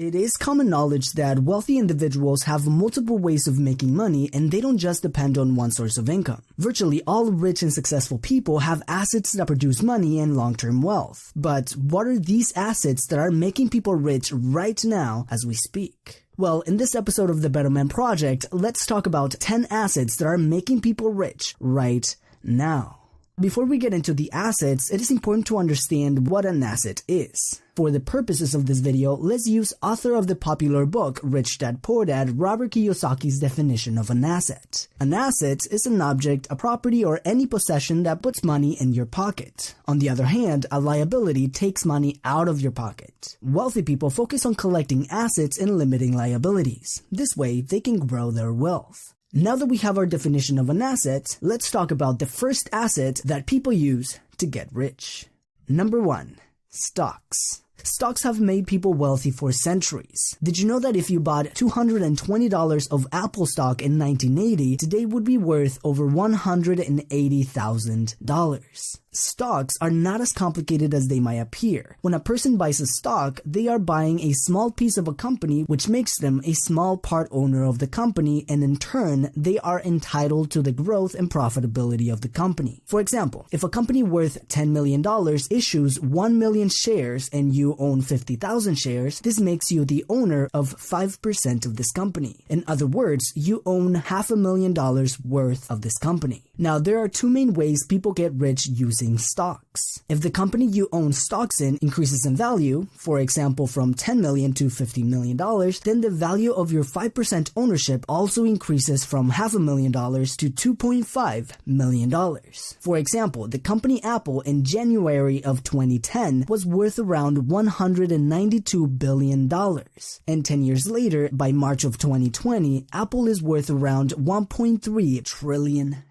It is common knowledge that wealthy individuals have multiple ways of making money and they don't just depend on one source of income. Virtually all rich and successful people have assets that produce money and long-term wealth. But what are these assets that are making people rich right now as we speak? Well, in this episode of the Better Man Project, let's talk about 10 assets that are making people rich right now. Before we get into the assets, it is important to understand what an asset is. For the purposes of this video, let's use author of the popular book Rich Dad Poor Dad, Robert Kiyosaki's definition of an asset. An asset is an object, a property, or any possession that puts money in your pocket. On the other hand, a liability takes money out of your pocket. Wealthy people focus on collecting assets and limiting liabilities. This way, they can grow their wealth. Now that we have our definition of an asset, let's talk about the first asset that people use to get rich. Number 1. Stocks. Stocks have made people wealthy for centuries. Did you know that if you bought $220 of Apple stock in 1980, today would be worth over $180,000? Stocks are not as complicated as they might appear. When a person buys a stock, they are buying a small piece of a company, which makes them a small part owner of the company, and in turn, they are entitled to the growth and profitability of the company. For example, if a company worth $10 million issues 1 million shares and you own 50,000 shares, this makes you the owner of 5% of this company. In other words, you own $500,000 worth of this company. Now, there are two main ways people get rich using stocks. If the company you own stocks in increases in value, for example from $10 million to $15 million, then the value of your 5% ownership also increases from $500,000 to $2.5 million. For example, the company Apple in January of 2010 was worth around $192 billion. And 10 years later, by March of 2020, Apple is worth around $1.3 trillion.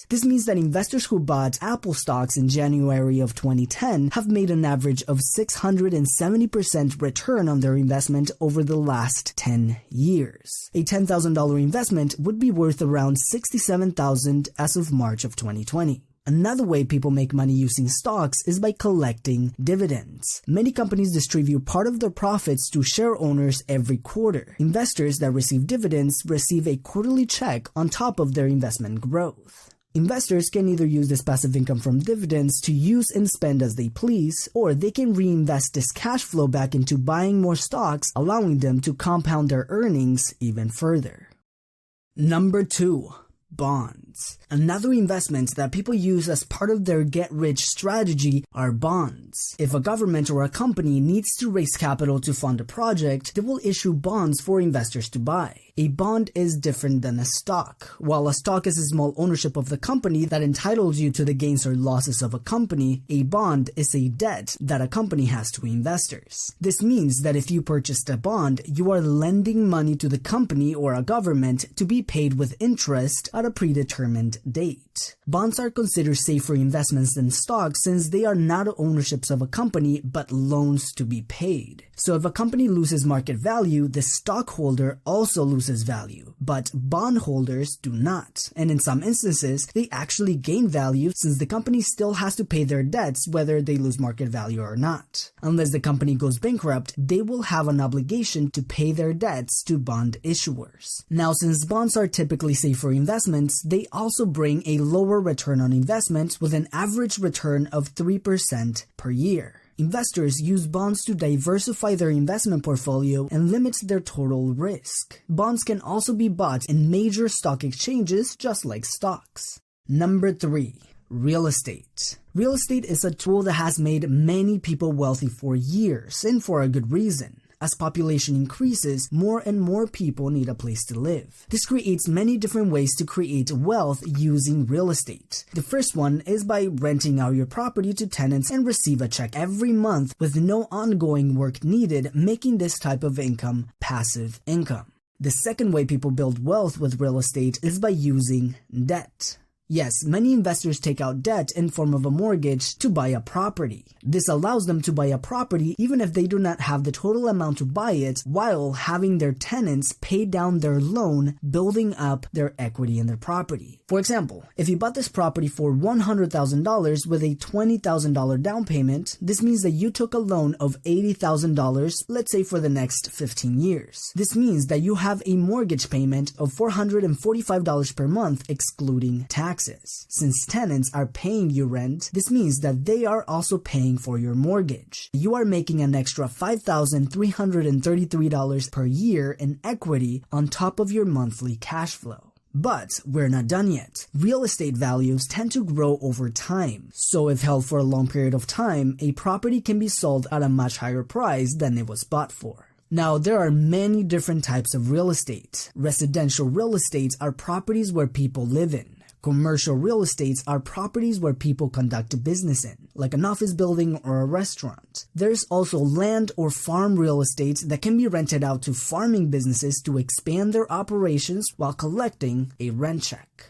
This means that investors who bought Apple stocks in January of 2010 have made an average of 670% return on their investment over the last 10 years. A $10,000 investment would be worth around $67,000 as of March of 2020. Another way people make money using stocks is by collecting dividends. Many companies distribute part of their profits to share owners every quarter. Investors that receive dividends receive a quarterly check on top of their investment growth. Investors can either use this passive income from dividends to use and spend as they please, or they can reinvest this cash flow back into buying more stocks, allowing them to compound their earnings even further. Number 2. Bonds. Another investment that people use as part of their get-rich strategy are bonds. If a government or a company needs to raise capital to fund a project, they will issue bonds for investors to buy. A bond is different than a stock. While a stock is a small ownership of the company that entitles you to the gains or losses of a company, a bond is a debt that a company has to investors. This means that if you purchased a bond, you are lending money to the company or a government to be paid with interest at a predetermined date. Bonds are considered safer investments than stocks since they are not ownerships of a company but loans to be paid. So if a company loses market value, the stockholder also loses value, but bondholders do not. And in some instances, they actually gain value since the company still has to pay their debts whether they lose market value or not. Unless the company goes bankrupt, they will have an obligation to pay their debts to bond issuers. Now, since bonds are typically safer investments, they also bring a lower return on investment with an average return of 3% per year. Investors use bonds to diversify their investment portfolio and limit their total risk. Bonds can also be bought in major stock exchanges just like stocks. Number 3. Real estate. Real estate is a tool that has made many people wealthy for years, and for a good reason. As population increases, more and more people need a place to live. This creates many different ways to create wealth using real estate. The first one is by renting out your property to tenants and receive a check every month with no ongoing work needed, making this type of income passive income. The second way people build wealth with real estate is by using debt. Yes, many investors take out debt in form of a mortgage to buy a property. This allows them to buy a property even if they do not have the total amount to buy it, while having their tenants pay down their loan, building up their equity in their property. For example, if you bought this property for $100,000 with a $20,000 down payment, this means that you took a loan of $80,000, let's say for the next 15 years. This means that you have a mortgage payment of $445 per month excluding taxes. Since tenants are paying you rent, this means that they are also paying for your mortgage. You are making an extra $5,333 per year in equity on top of your monthly cash flow. But we're not done yet. Real estate values tend to grow over time. So if held for a long period of time, a property can be sold at a much higher price than it was bought for. Now, there are many different types of real estate. Residential real estate are properties where people live in. Commercial real estates are properties where people conduct business in, like an office building or a restaurant. There's also land or farm real estate that can be rented out to farming businesses to expand their operations while collecting a rent check.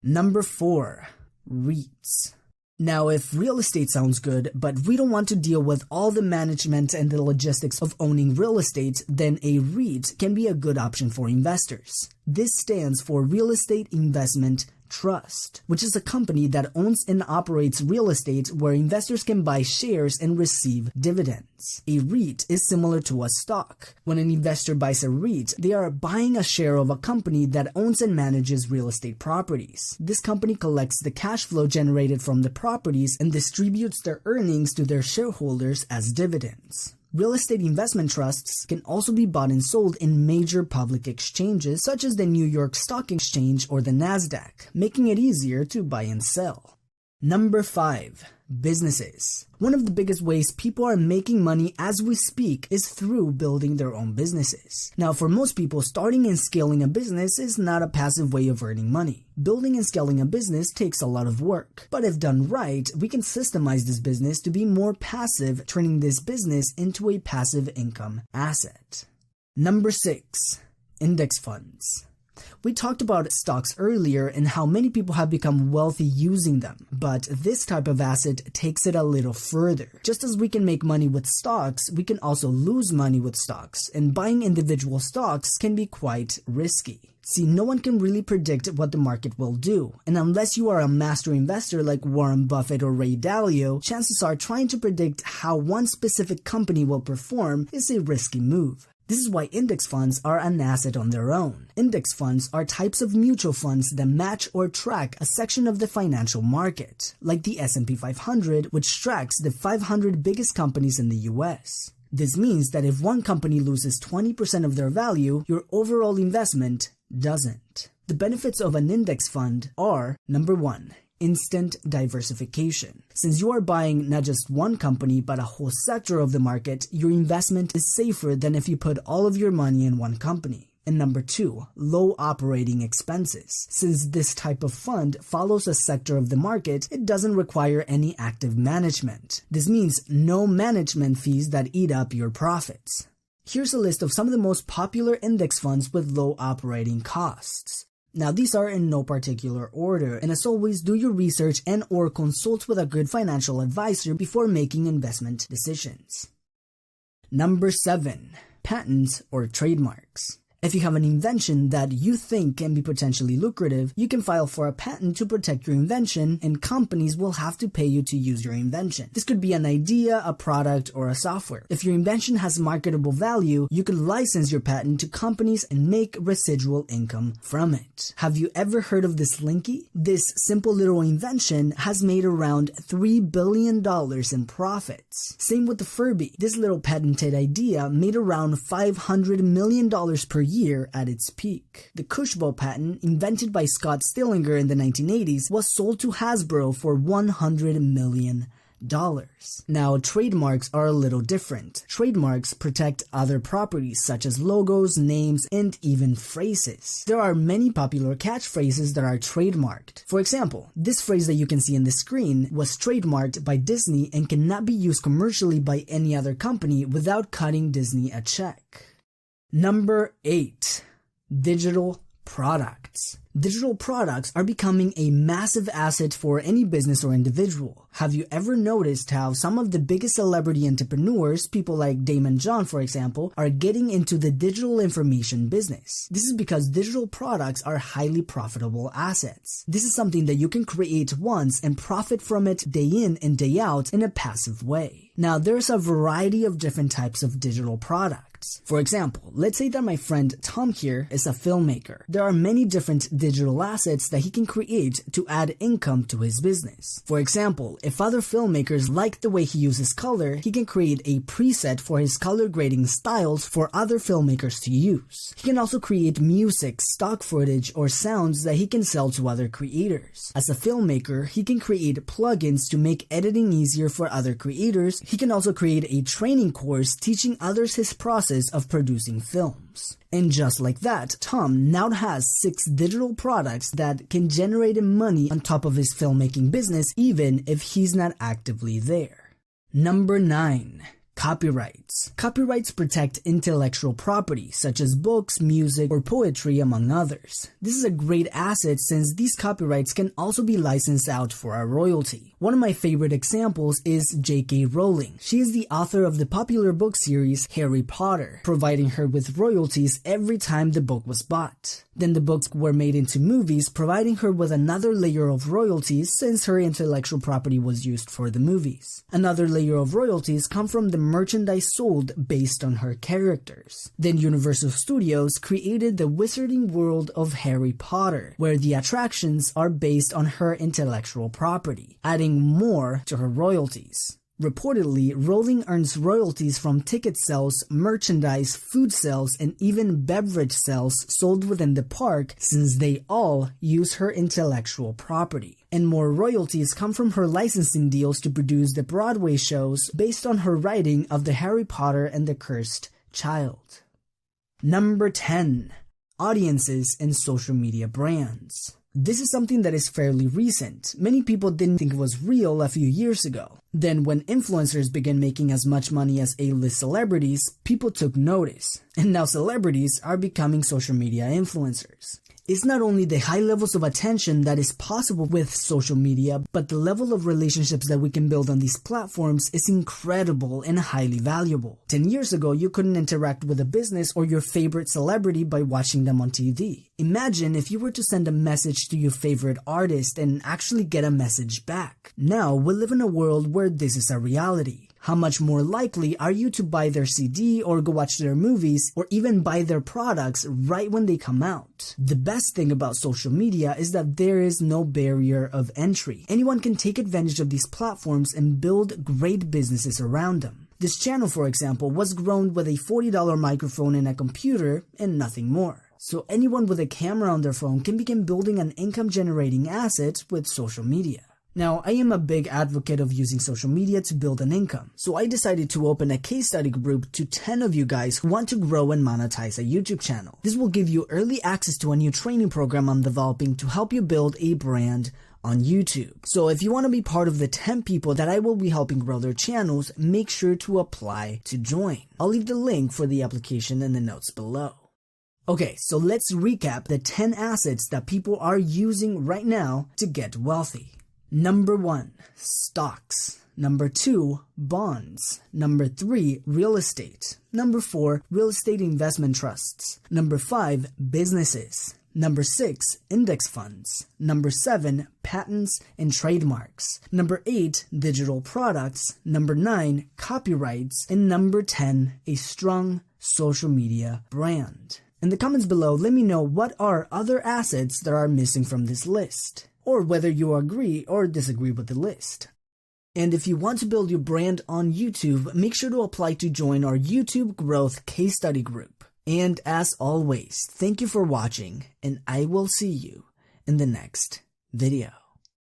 Number 4, REITs. Now, if real estate sounds good, but we don't want to deal with all the management and the logistics of owning real estate, then a REIT can be a good option for investors. This stands for Real Estate Investment Trust, which is a company that owns and operates real estate where investors can buy shares and receive dividends. A REIT is similar to a stock. When an investor buys a REIT, they are buying a share of a company that owns and manages real estate properties. This company collects the cash flow generated from the properties and distributes their earnings to their shareholders as dividends. Real estate investment trusts can also be bought and sold in major public exchanges such as the New York Stock Exchange or the Nasdaq, making it easier to buy and sell. Number 5. Businesses. One of the biggest ways people are making money as we speak is through building their own businesses. Now, for most people, starting and scaling a business is not a passive way of earning money. Building and scaling a business takes a lot of work, but if done right, we can systemize this business to be more passive, turning this business into a passive income asset. Number 6. Index funds. We talked about stocks earlier and how many people have become wealthy using them, but this type of asset takes it a little further. Just as we can make money with stocks, we can also lose money with stocks, and buying individual stocks can be quite risky. See, no one can really predict what the market will do, and unless you are a master investor like Warren Buffett or Ray Dalio, chances are trying to predict how one specific company will perform is a risky move. This is why index funds are an asset on their own. Index funds are types of mutual funds that match or track a section of the financial market, like the S&P 500, which tracks the 500 biggest companies in the US. This means that if one company loses 20% of their value, your overall investment doesn't. The benefits of an index fund are, number 1, instant diversification. Since you are buying not just one company but a whole sector of the market, your investment is safer than if you put all of your money in one company. And number 2, low operating expenses. Since this type of fund follows a sector of the market, it doesn't require any active management. This means no management fees that eat up your profits. Here's a list of some of the most popular index funds with low operating costs. Now, these are in no particular order, and as always, do your research and or consult with a good financial advisor before making investment decisions. Number 7, patents or trademarks. If you have an invention that you think can be potentially lucrative, you can file for a patent to protect your invention, and companies will have to pay you to use your invention. This could be an idea, a product, or a software. If your invention has marketable value, you can license your patent to companies and make residual income from it. Have you ever heard of this Linky? This simple little invention has made around $3 billion in profits. Same with the Furby. This little patented idea made around $500 million per year at its peak. The Cushbo patent, invented by Scott Stillinger in the 1980s, was sold to Hasbro for $100 million. Now, trademarks are a little different. Trademarks protect other properties such as logos, names, and even phrases. There are many popular catchphrases that are trademarked. For example, this phrase that you can see on the screen was trademarked by Disney and cannot be used commercially by any other company without cutting Disney a check. Number 8, digital products. Digital products are becoming a massive asset for any business or individual. Have you ever noticed how some of the biggest celebrity entrepreneurs, people like Damon John for example, are getting into the digital information business? This is because digital products are highly profitable assets. This is something that you can create once and profit from it day in and day out in a passive way. Now, there's a variety of different types of digital products. For example, let's say that my friend Tom here is a filmmaker. There are many different digital assets that he can create to add income to his business. For example, if other filmmakers like the way he uses color, he can create a preset for his color grading styles for other filmmakers to use. He can also create music, stock footage, or sounds that he can sell to other creators. As a filmmaker, he can create plugins to make editing easier for other creators. He can also create a training course teaching others his process of producing films. And just like that, Tom now has 6 digital products that can generate him money on top of his filmmaking business even if he's not actively there. Number 9. Copyrights. Copyrights protect intellectual property, such as books, music, or poetry, among others. This is a great asset since these copyrights can also be licensed out for a royalty. One of my favorite examples is J.K. Rowling. She is the author of the popular book series Harry Potter, providing her with royalties every time the book was bought. Then the books were made into movies, providing her with another layer of royalties since her intellectual property was used for the movies. Another layer of royalties come from the merchandise sold based on her characters. Then Universal Studios created the wizarding world of Harry Potter, where the attractions are based on her intellectual property, adding more to her royalties. Reportedly, Rowling earns royalties from ticket sales, merchandise, food sales, and even beverage sales sold within the park since they all use her intellectual property. And more royalties come from her licensing deals to produce the Broadway shows based on her writing of the Harry Potter and the Cursed Child. Number 10. Audiences and social media brands. This is something that is fairly recent. Many people didn't think it was real a few years ago. Then when influencers began making as much money as A-list celebrities, people took notice. And now celebrities are becoming social media influencers. It's not only the high levels of attention that is possible with social media, but the level of relationships that we can build on these platforms is incredible and highly valuable. 10 years ago, you couldn't interact with a business or your favorite celebrity by watching them on TV. Imagine if you were to send a message to your favorite artist and actually get a message back. Now, we live in a world where this is a reality. How much more likely are you to buy their CD or go watch their movies or even buy their products right when they come out? The best thing about social media is that there is no barrier of entry. Anyone can take advantage of these platforms and build great businesses around them. This channel, for example, was grown with a $40 microphone and a computer and nothing more. So anyone with a camera on their phone can begin building an income-generating asset with social media. Now, I am a big advocate of using social media to build an income, so I decided to open a case study group to 10 of you guys who want to grow and monetize a YouTube channel. This will give you early access to a new training program I'm developing to help you build a brand on YouTube. So if you want to be part of the 10 people that I will be helping grow their channels, make sure to apply to join. I'll leave the link for the application in the notes below. Okay, so let's recap the 10 assets that people are using right now to get wealthy. Number 1, stocks. Number 2, bonds. Number 3, real estate. Number 4, real estate investment trusts. Number 5, businesses. Number 6, index funds. Number 7, patents and trademarks. Number 8, digital products. Number 9, copyrights. And number 10, a strong social media brand. In the comments below, let me know what are other assets that are missing from this list, or whether you agree or disagree with the list. And if you want to build your brand on YouTube, make sure to apply to join our YouTube Growth Case Study Group. And as always, thank you for watching, and I will see you in the next video.